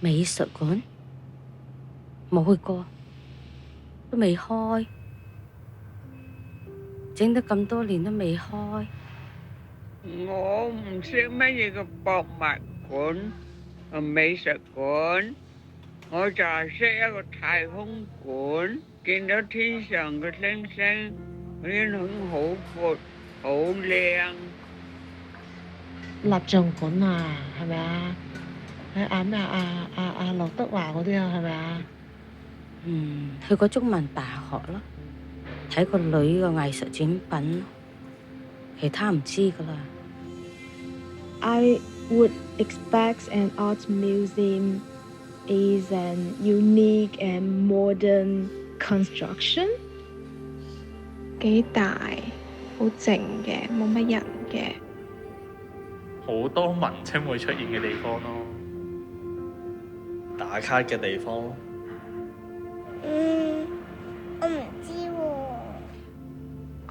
美術館冇去過，都未開，整得咁多年都未開。我唔識乜嘢嘅博物館同美術館，我就係識一個太空館，見到天上嘅星星，嗰啲很好闊，好靚。蠟像館啊，係咪啊？喺咩劉德華嗰啲啊，係咪啊？去過中文大學咯，睇個女嘅藝術展品咯，其他唔知㗎啦。I would expect an art museum is an unique and modern construction. 幾大，好靜嘅，冇乜人嘅。好多文青會出現嘅地方咯，打卡嘅地方。我唔知喎。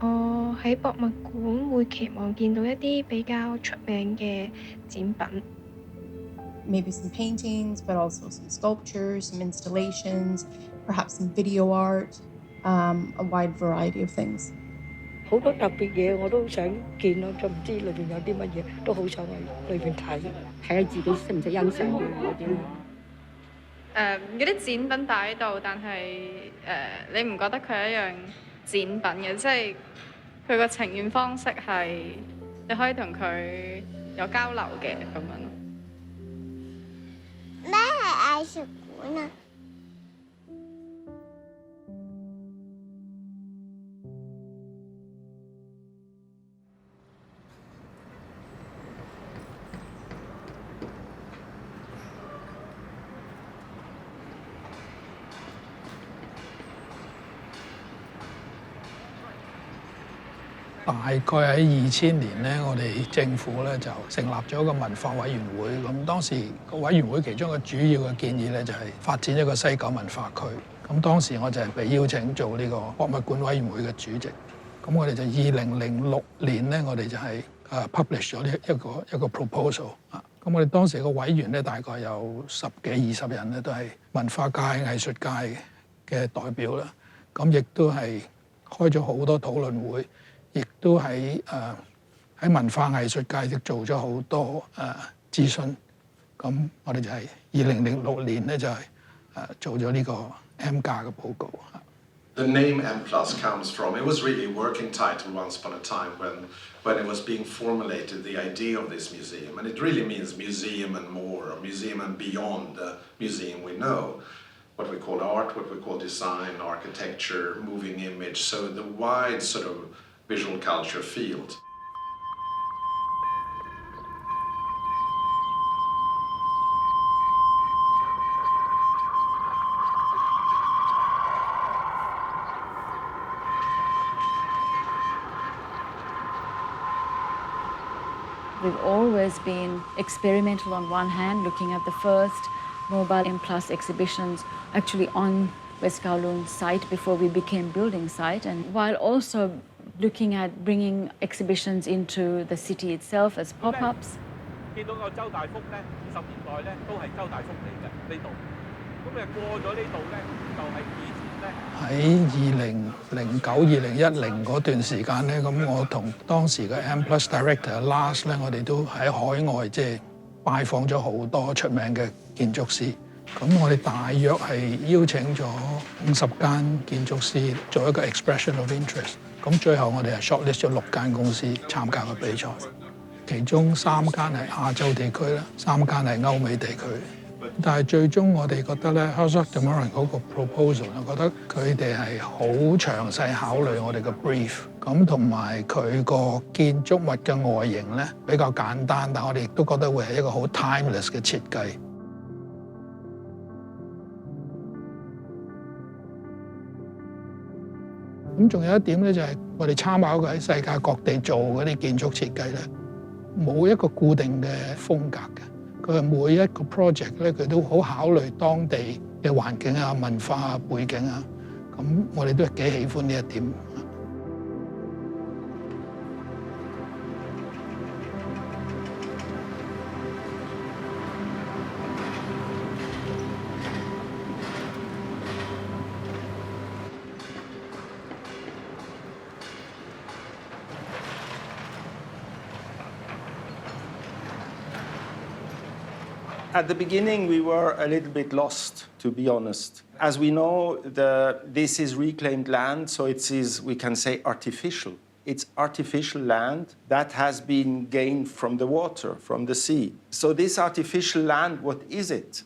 我喺博物館會期望見到一啲比較出名嘅展品。Maybe some paintings, but also some sculptures, some installations, perhaps some video art, a wide variety of things. 好多特別嘢我都想見咯，就唔知裏邊有啲乜嘢，都好想去裏邊睇，睇下自己識唔識欣賞嗰啲。嗰啲展品擺喺度，但係你唔覺得佢係一樣展品嘅，即係佢個呈現方式係你可以同佢有交流嘅咁樣咯。咩係藝術館啊？大概喺2000年咧，我哋政府咧就成立咗一個文化委員會。咁當時個委員會其中一個主要嘅建議咧，就係發展一個西九文化區。咁當時我就係被邀請做呢個博物館委員會嘅主席。咁我哋就2006年咧，我哋就係publish 咗呢一個 proposal 啊。咁我哋當時個委員咧，大概有10幾20人咧，都係文化界、藝術界嘅代表啦。咁亦都係開咗好多討論會。亦都喺文化藝術界亦做咗好多諮詢，咁我哋就係2006年咧就係做咗呢個 M 價嘅報告。The name Mplus comes from, it was really a working title once upon a time when it was being formulated, the idea of this museum. And it really means museum and more, or museum and beyond the museum we know. What we call art, what we call design, architecture, moving image, so the wide sort of visual culture field. We've always been experimental on one hand, looking at the first mobile Mplus exhibitions actually on West Kowloon site before we became building site, and while also looking at bringing exhibitions into the city itself as pop-ups. 見到個周大福咧，20年代咧都係周大福嚟嘅呢度。咁你過咗呢度咧，就係以前咧。喺2009、2010嗰段時間咧，咁我同當時嘅 Mplus Director Lars 咧，我哋都喺海外即係拜訪咗好多出名嘅建築師。咁我哋大約係邀請咗50間建築師做一個 expression of interest。咁最後我哋係 shortlist 咗6間公司參加個比賽，其中3間係亞洲地區啦，3間係歐美地區。但係最終我哋覺得咧 Herzog de Meuron 嗰個 proposal， 我覺得佢哋係好詳細考慮我哋嘅 brief， 咁同埋佢個建築物嘅外形咧比較簡單，但我哋亦都覺得會係一個好 timeless 嘅設計。咁仲有一點咧，就係我哋參考過喺世界各地做嗰啲建築設計咧，冇一個固定嘅風格嘅。佢係每一個 project 咧，佢都好考慮當地嘅環境啊、文化啊、背景啊。咁我哋都幾喜歡呢一點。At the beginning, we were a little bit lost, to be honest. As we know, this is reclaimed land, so it is, we can say, artificial. It's artificial land that has been gained from the water, from the sea. So this artificial land, what is it?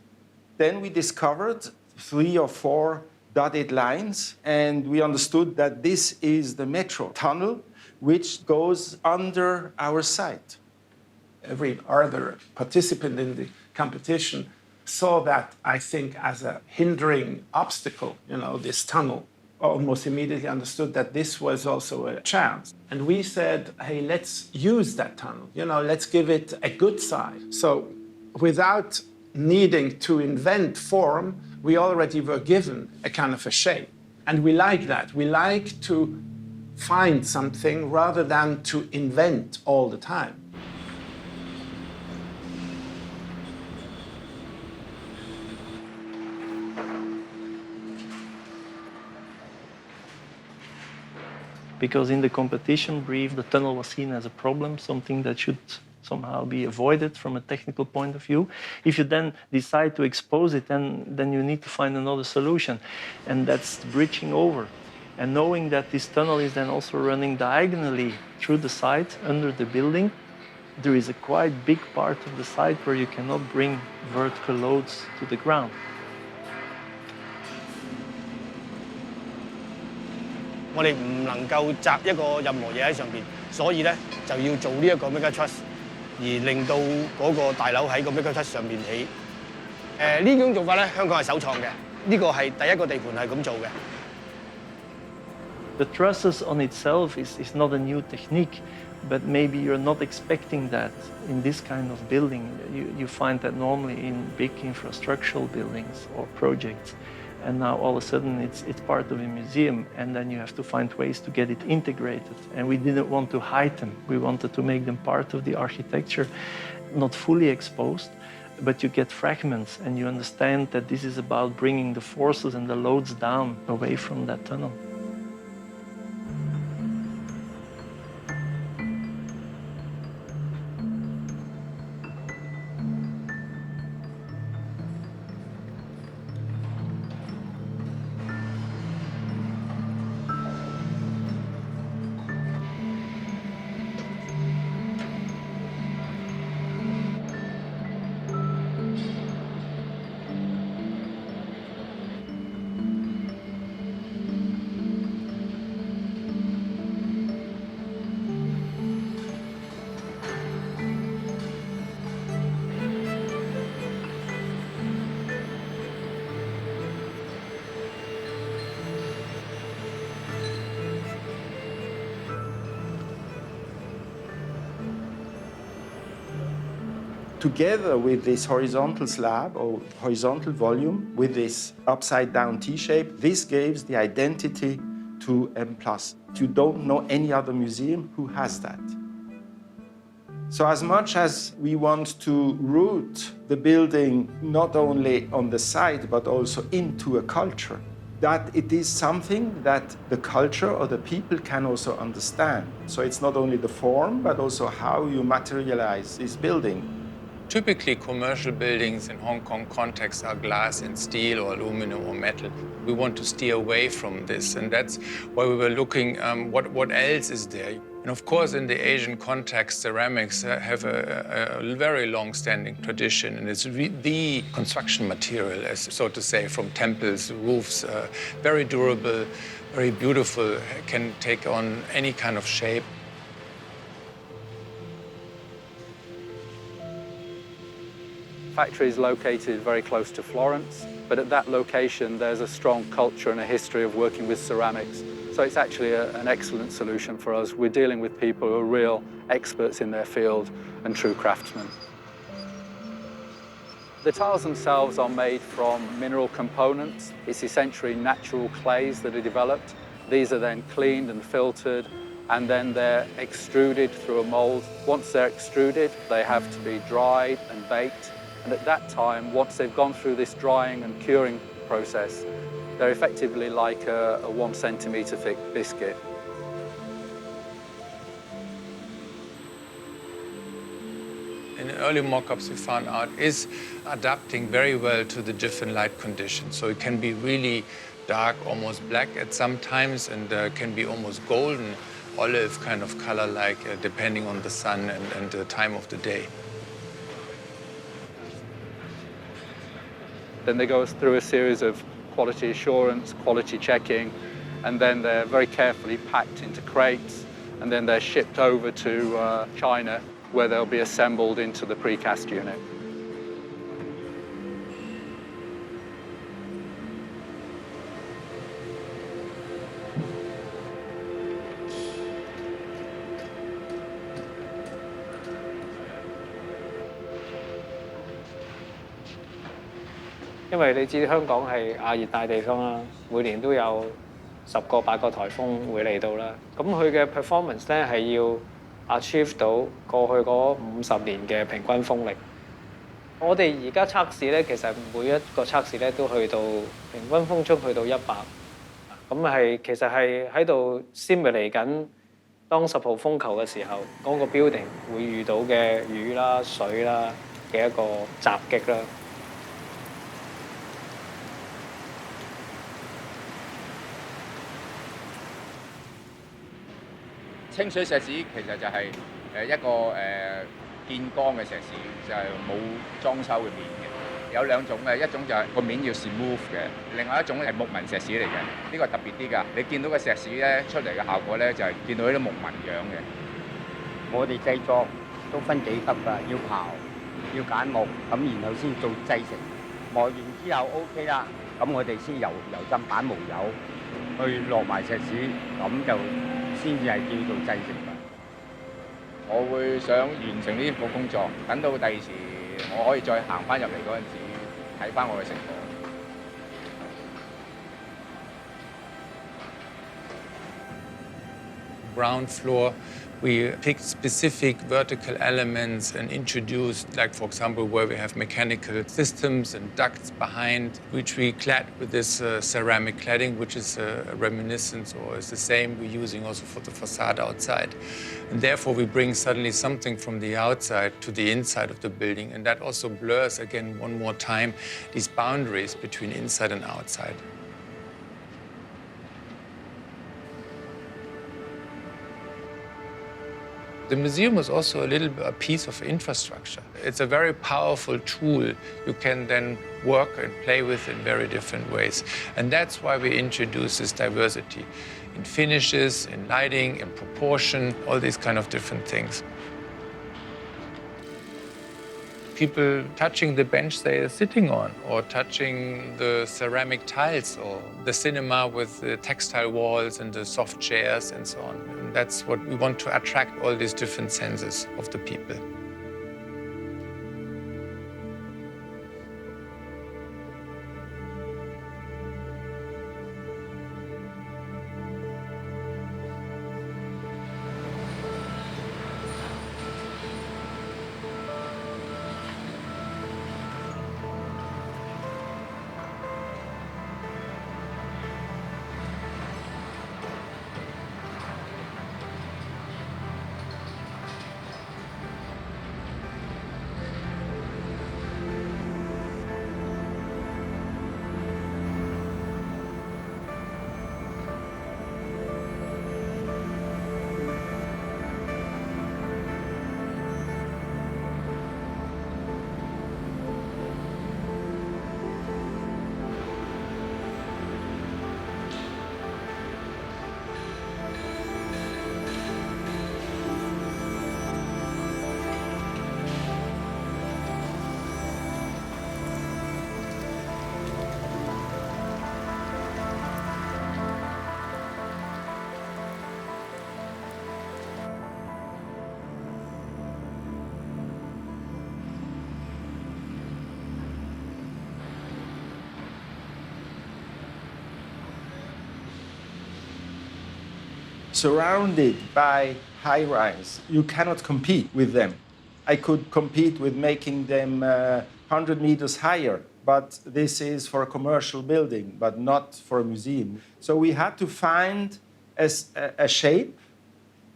Then we discovered 3 or 4 dotted lines, and we understood that this is the metro tunnel, which goes under our site. Every other participant in the competition saw that, I think, as a hindering obstacle, this tunnel. Almost immediately understood that this was also a chance. And we said, hey, let's use that tunnel, let's give it a good side. So without needing to invent form, we already were given a kind of a shape. And we like that. We like to find something rather than to invent all the time. Because in the competition brief, the tunnel was seen as a problem, something that should somehow be avoided from a technical point of view. If you then decide to expose it, then you need to find another solution, and that's bridging over. And knowing that this tunnel is then also running diagonally through the site, under the building, there is a quite big part of the site where you cannot bring vertical loads to the ground. 我哋唔能夠擲一個任何嘢喺上邊，所以咧就要做呢一個 Mplus， 而令到嗰個大樓喺個 Mplus 上面起。呢種做法咧，香港係首創嘅，呢個係第一個地盤係咁做嘅。The trusses on itself is not a new technique, but maybe you're not expecting that in this kind of building. You find that normally in big infrastructural buildings or projects. And now all of a sudden it's part of a museum, and then you have to find ways to get it integrated. And we didn't want to hide them. We wanted to make them part of the architecture, not fully exposed, but you get fragments and you understand that this is about bringing the forces and the loads down away from that tunnel. Together with this horizontal slab or horizontal volume, with this upside-down T-shape, this gives the identity to Mplus. You don't know any other museum who has that. So as much as we want to root the building not only on the site, but also into a culture, that it is something that the culture or the people can also understand. So it's not only the form, but also how you materialize this building. Typically, commercial buildings in Hong Kong context are glass and steel or aluminum or metal. We want to steer away from this, and that's why we were looking what else is there. And of course, in the Asian context, ceramics have a very long-standing tradition, and it's the construction material, as so to say, from temples, roofs, very durable, very beautiful, can take on any kind of shape. Factory is located very close to Florence, but at that location there's a strong culture and a history of working with ceramics. So it's actually an excellent solution for us. We're dealing with people who are real experts in their field and true craftsmen. The tiles themselves are made from mineral components. It's essentially natural clays that are developed. These are then cleaned and filtered, and then they're extruded through a mold. Once they're extruded, they have to be dried and baked. And at that time, once they've gone through this drying and curing process, they're effectively like a 1 centimetre thick biscuit. in early mock-ups we found out is adapting very well to the different light conditions. So it can be really dark, almost black at some times, and can be almost golden, olive kind of color, like depending on the sun and the time of the day. Then they go through a series of quality assurance, quality checking, and then they're very carefully packed into crates, and then they're shipped over to China, where they'll be assembled into the precast unit.因為你知香港係亞熱帶地方啦，每年都有10個8個颱風會嚟到啦。咁佢嘅 performance 咧係要 achieve 到過去嗰50年嘅平均風力。我哋而家測試咧，其實每一個測試咧都去到平均風速去到100，咁其實係喺度 simulate 緊當10號風球嘅時候，嗰個 building 會遇到嘅雨啦、水啦嘅一個襲擊啦。清水石屎其實就係一個見光嘅石屎，就係冇裝修嘅面嘅。有兩種嘅，一種就係個面要 smooth 嘅，另外一種係木紋石屎嚟嘅。呢個特別啲㗎，你見到個石屎咧出嚟嘅效果咧就係見到啲木紋樣嘅。我哋製作都分幾級㗎，要刨，要揀木，咁然後先做製成。磨完之後 OK 啦，咁我哋先油浸板無油去落埋石屎，咁就先至係叫做製成嘅。我會想完成呢個工作，等到第二時我可以再行翻入嚟嗰陣時，睇翻我嘅成果。Ground floor, we picked specific vertical elements and introduced, like for example, where we have mechanical systems and ducts behind, which we clad with this ceramic cladding, which is a reminiscence or is the same we're using also for the facade outside. And therefore we bring suddenly something from the outside to the inside of the building, and that also blurs again one more time these boundaries between inside and outside. The museum is also a piece of infrastructure. It's a very powerful tool you can then work and play with in very different ways. And that's why we introduce this diversity in finishes, in lighting, in proportion, all these kind of different things. People touching the bench they are sitting on, or touching the ceramic tiles, or the cinema with the textile walls and the soft chairs and so on. And that's what we want to attract, all these different senses of the people. Surrounded by high-rise, you cannot compete with them. I could compete with making them 100 meters higher, but this is for a commercial building, but not for a museum. So we had to find a shape,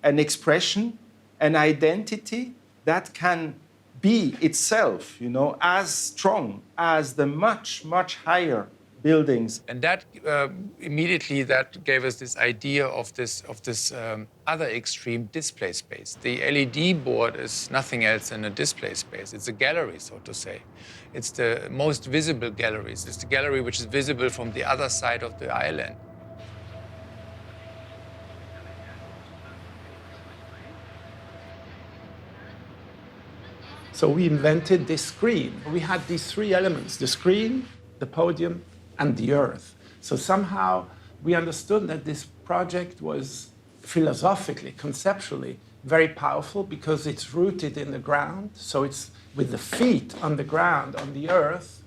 an expression, an identity that can be itself, as strong as the much, much higher buildings. And that immediately that gave us this idea of this other extreme display space. The LED board is nothing else than a display space. It's a gallery, so to say. It's the most visible galleries. It's the gallery which is visible from the other side of the island. So we invented this screen. We had these three elements: the screen, the podium, and the earth. So somehow we understood that this project was philosophically, conceptually, very powerful because it's rooted in the ground. So it's with the feet on the ground, on the earth,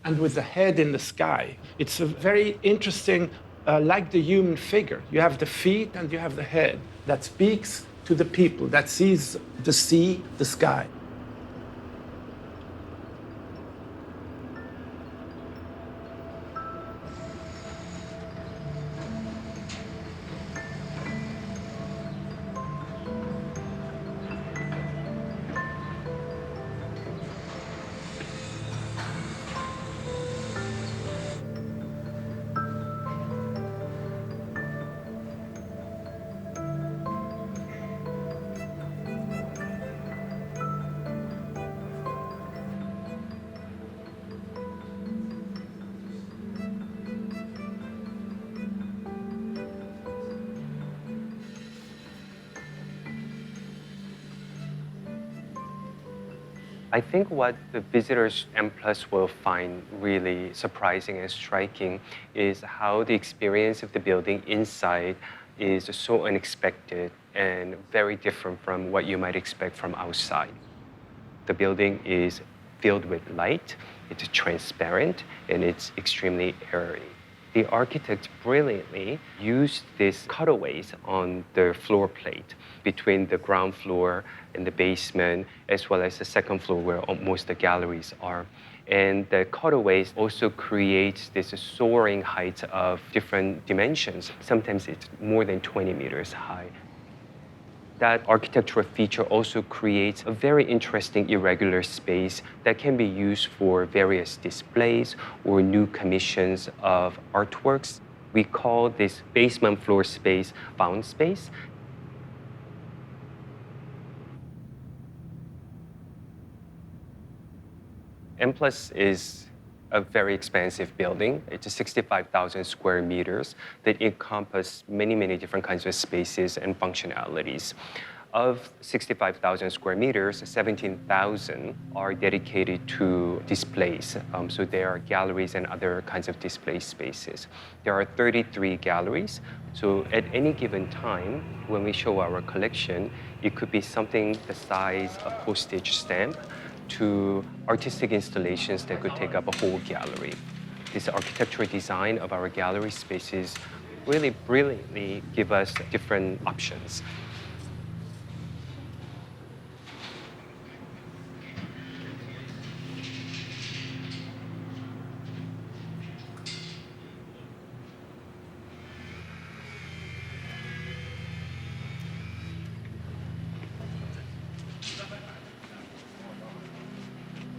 and with the head in the sky. It's a very interesting, like the human figure. You have the feet and you have the head that speaks to the people, that sees the sea, the sky. I think what the visitors Mplus will find really surprising and striking is how the experience of the building inside is so unexpected and very different from what you might expect from outside. The building is filled with light, it's transparent, and it's extremely airy. The architect brilliantly used these cutaways on the floor plate between the ground floor and the basement, as well as the second floor where most of the galleries are. And the cutaways also create this soaring height of different dimensions. Sometimes it's more than 20 meters high. That architectural feature also creates a very interesting irregular space that can be used for various displays or new commissions of artworks. We call this basement floor space found space. Mplus is a very expansive building. It's 65,000 square meters that encompass many, many different kinds of spaces and functionalities. Of 65,000 square meters, 17,000 are dedicated to displays. So there are galleries and other kinds of display spaces. There are 33 galleries. So at any given time, when we show our collection, it could be something the size of a postage stamp to artistic installations that could take up a whole gallery. This architectural design of our gallery spaces really brilliantly give us different options.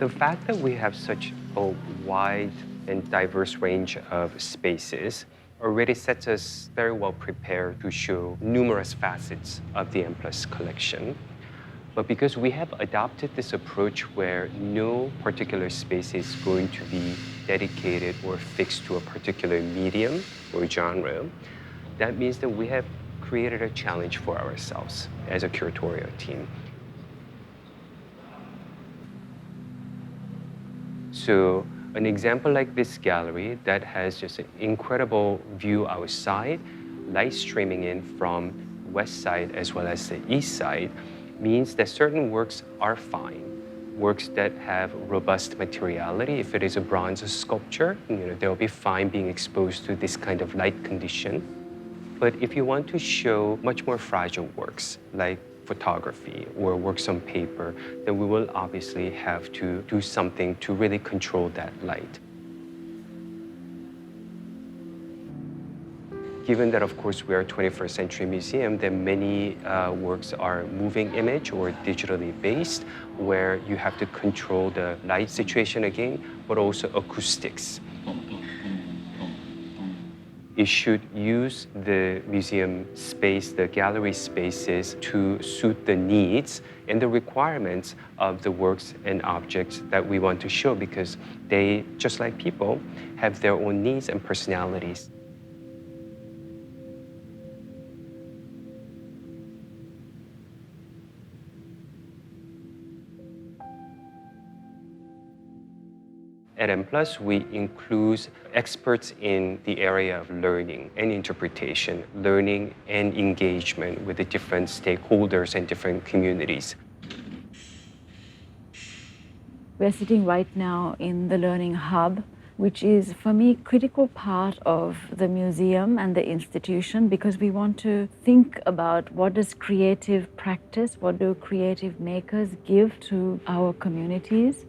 The fact that we have such a wide and diverse range of spaces already sets us very well prepared to show numerous facets of the Mplus collection. But because we have adopted this approach where no particular space is going to be dedicated or fixed to a particular medium or genre, that means that we have created a challenge for ourselves as a curatorial team. So an example like this gallery that has just an incredible view outside, light streaming in from west side as well as the east side, means that certain works are fine. Works that have robust materiality. If it is a bronze sculpture, they'll be fine being exposed to this kind of light condition. But if you want to show much more fragile works, like photography or works on paper, then we will obviously have to do something to really control that light. Given that, of course, we are a 21st century museum, then many works are moving image or digitally based, where you have to control the light situation again, but also acoustics. It should use the museum space, the gallery spaces, to suit the needs and the requirements of the works and objects that we want to show, because they, just like people, have their own needs and personalities. At Mplus, we include experts in the area of learning and interpretation, learning and engagement with the different stakeholders and different communities. We're sitting right now in the Learning Hub, which is, for me, a critical part of the museum and the institution, because we want to think about what does creative practice, what do creative makers give to our communities.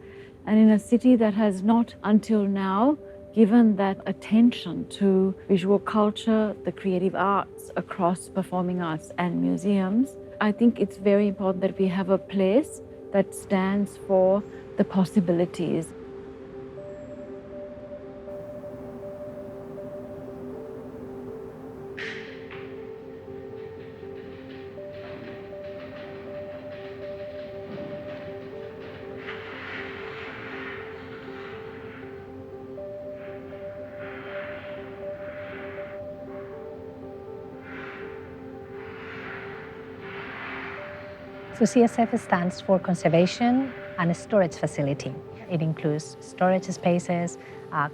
And in a city that has not until now given that attention to visual culture, the creative arts across performing arts and museums, I think it's very important that we have a place that stands for the possibilities. So CSF stands for Conservation and Storage Facility. It includes storage spaces,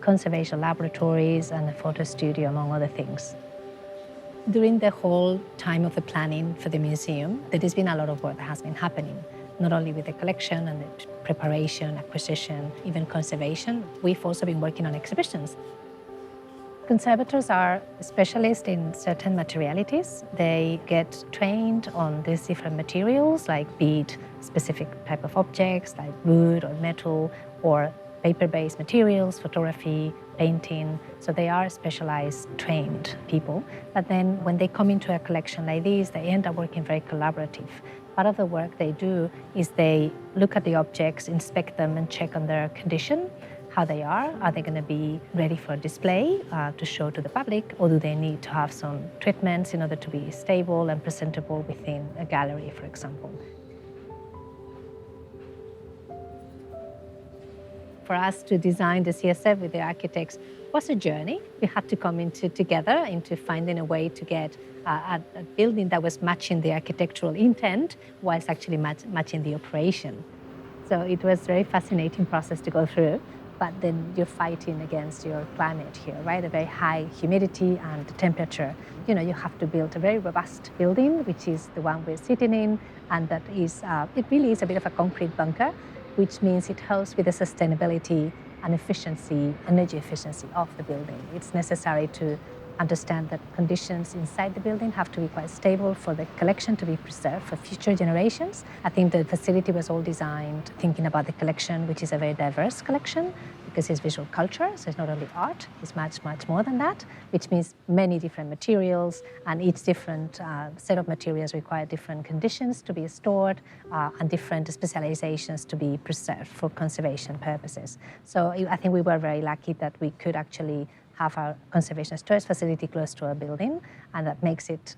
conservation laboratories, and a photo studio, among other things. During the whole time of the planning for the museum, there has been a lot of work that has been happening, not only with the collection and the preparation, acquisition, even conservation. We've also been working on exhibitions. Conservators are specialists in certain materialities. They get trained on these different materials, like be it specific type of objects, like wood or metal, or paper-based materials, photography, painting. So they are specialized, trained people. But then when they come into a collection like this, they end up working very collaborative. Part of the work they do is they look at the objects, inspect them, and check on their condition, how they are. Are they going to be ready for display to show to the public, or do they need to have some treatments in order to be stable and presentable within a gallery, for example? For us to design the CSF with the architects was a journey. We had to come together into finding a way to get a building that was matching the architectural intent whilst actually matching the operation. So it was a very fascinating process to go through. But then you're fighting against your climate here, right? A very high humidity and temperature. You know, you have to build a very robust building, which is the one we're sitting in, and that is, it really is a bit of a concrete bunker, which means it helps with the sustainability and efficiency, energy efficiency of the building. It's necessary to understand that conditions inside the building have to be quite stable for the collection to be preserved for future generations. I think the facility was all designed thinking about the collection, which is a very diverse collection, because it's visual culture, so it's not only art, it's much, much more than that, which means many different materials, and each different set of materials require different conditions to be stored and different specializations to be preserved for conservation purposes. So I think we were very lucky that we could actually have our conservation storage facility close to our building, and that makes it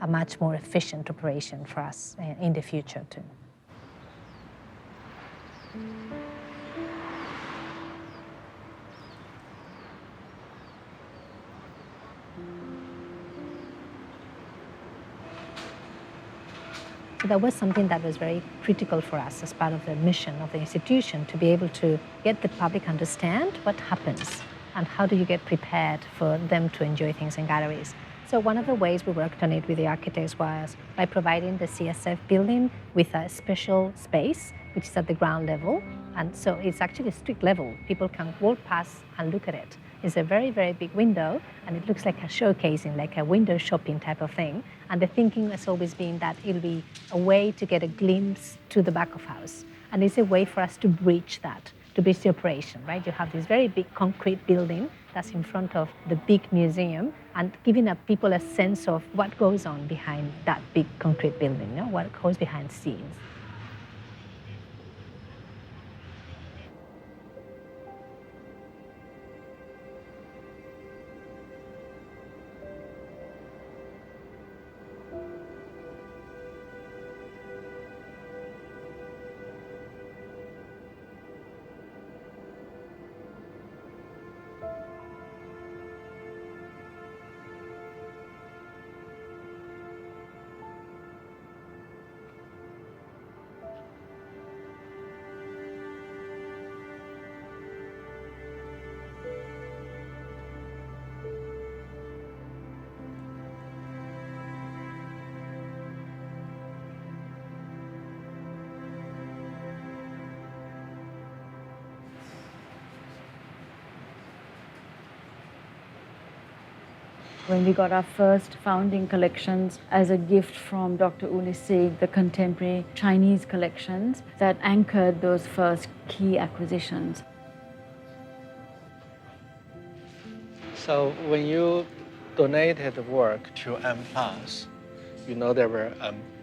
a much more efficient operation for us in the future too. So that was something that was very critical for us as part of the mission of the institution, to be able to get the public understand what happens and how do you get prepared for them to enjoy things in galleries. So one of the ways we worked on it with the architects was by providing the CSF building with a special space, which is at the ground level. And so it's actually a strict level. People can walk past and look at it. It's a very, very big window, and it looks like a showcasing, like a window shopping type of thing. And the thinking has always been that it'll be a way to get a glimpse to the back of house. And it's a way for us to bridge that, to bridge the operation, right? You have this very big concrete building that's in front of the big museum, and giving people a sense of what goes on behind that big concrete building, you know, what goes behind scenes. When we got our first founding collections as a gift from Dr. M Sigg, the contemporary Chinese collections that anchored those first key acquisitions. So when you donated the work to Mplus, you know there were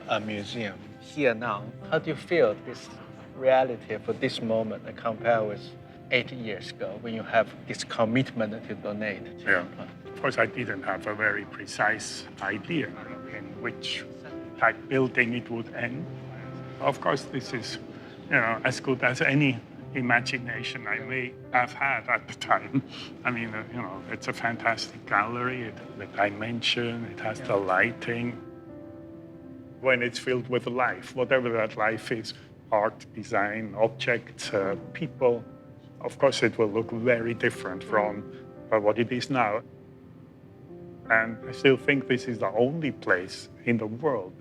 a museum here now. How do you feel this reality for this moment compared with 8 years ago when you have this commitment to donate to Mplus? Of course, I didn't have a very precise idea in which type building it would end. Of course, this is, as good as any imagination I may have had at the time. I mean, it's a fantastic gallery, the dimension, it has the lighting. When it's filled with life, whatever that life is, art, design, objects, people, of course, it will look very different from what it is now. And I still think this is the only place in the world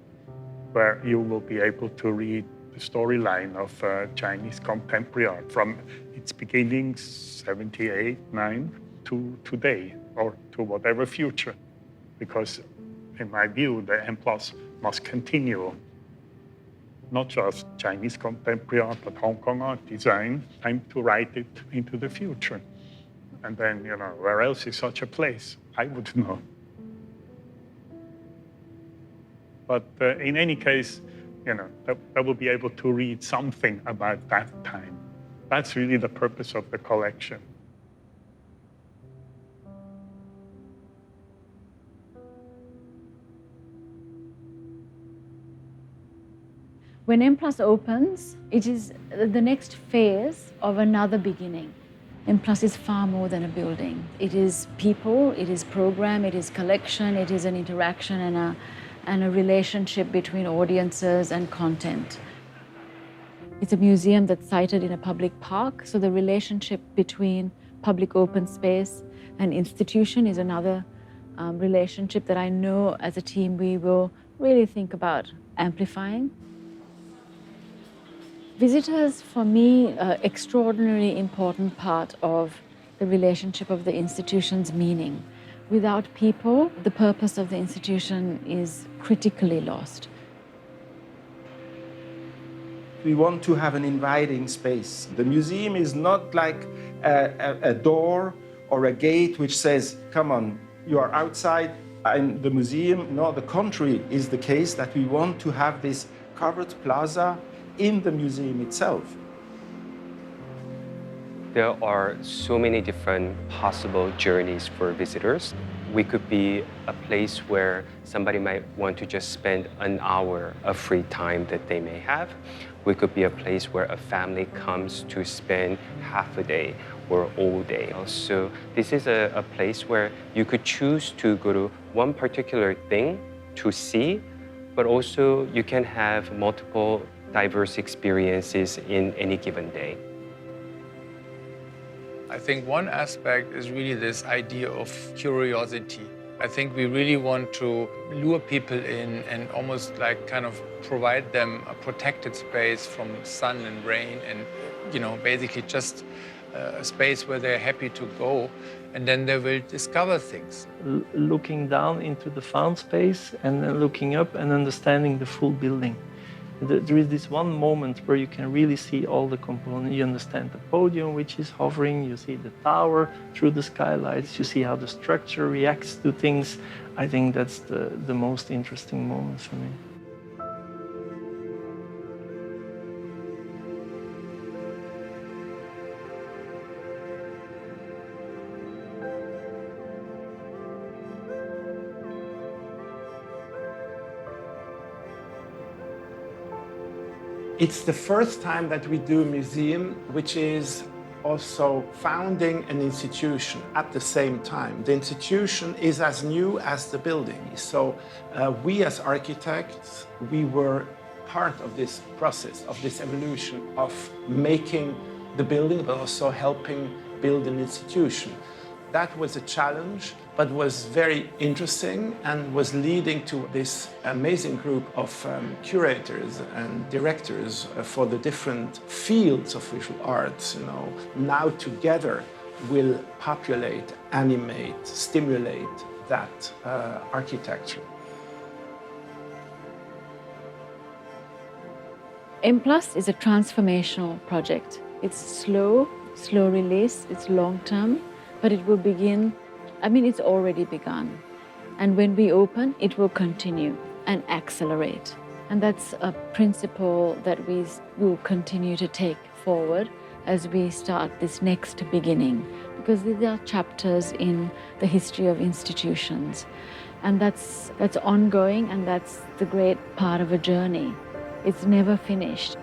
where you will be able to read the storyline of Chinese contemporary art from its beginnings, 78, 9, to today, or to whatever future. Because in my view, the Mplus must continue. Not just Chinese contemporary art, but Hong Kong art, design, time to write it into the future. And then, where else is such a place? I wouldn't know. But in any case, I will be able to read something about that time. That's really the purpose of the collection. When Mplus opens, it is the next phase of another beginning. Mplus is far more than a building. It is people, it is program, it is collection, it is an interaction and a relationship between audiences and content. It's a museum that's sited in a public park, so the relationship between public open space and institution is another relationship that I know as a team we will really think about amplifying. Visitors, for me, are extraordinarily important part of the relationship of the institution's meaning. Without people, the purpose of the institution is critically lost. We want to have an inviting space. The museum is not like a door or a gate which says, come on, you are outside, I'm the museum. No, the contrary is the case, that we want to have this covered plaza in the museum itself. There are so many different possible journeys for visitors. We could be a place where somebody might want to just spend an hour of free time that they may have. We could be a place where a family comes to spend half a day or all day. So this is a place where you could choose to go to one particular thing to see, but also you can have multiple diverse experiences in any given day. I think one aspect is really this idea of curiosity. I think we really want to lure people in and almost like kind of provide them a protected space from sun and rain and, basically just a space where they're happy to go, and then they will discover things. Looking down into the found space and then looking up and understanding the full building. There is this one moment where you can really see all the components. You understand the podium, which is hovering. You see the tower through the skylights. You see how the structure reacts to things. I think that's the most interesting moment for me. It's the first time that we do a museum which is also founding an institution at the same time. The institution is as new as the building. So we as architects, we were part of this process, of this evolution of making the building, but also helping build an institution. That was a challenge, but was very interesting and was leading to this amazing group of curators and directors for the different fields of visual arts. Now together will populate, animate, stimulate that architecture. Mplus is a transformational project. It's slow release, it's long term, but it will begin, it's already begun. And when we open, it will continue and accelerate. And that's a principle that we will continue to take forward as we start this next beginning, because these are chapters in the history of institutions. And that's ongoing, and that's the great part of a journey. It's never finished.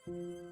Thank you.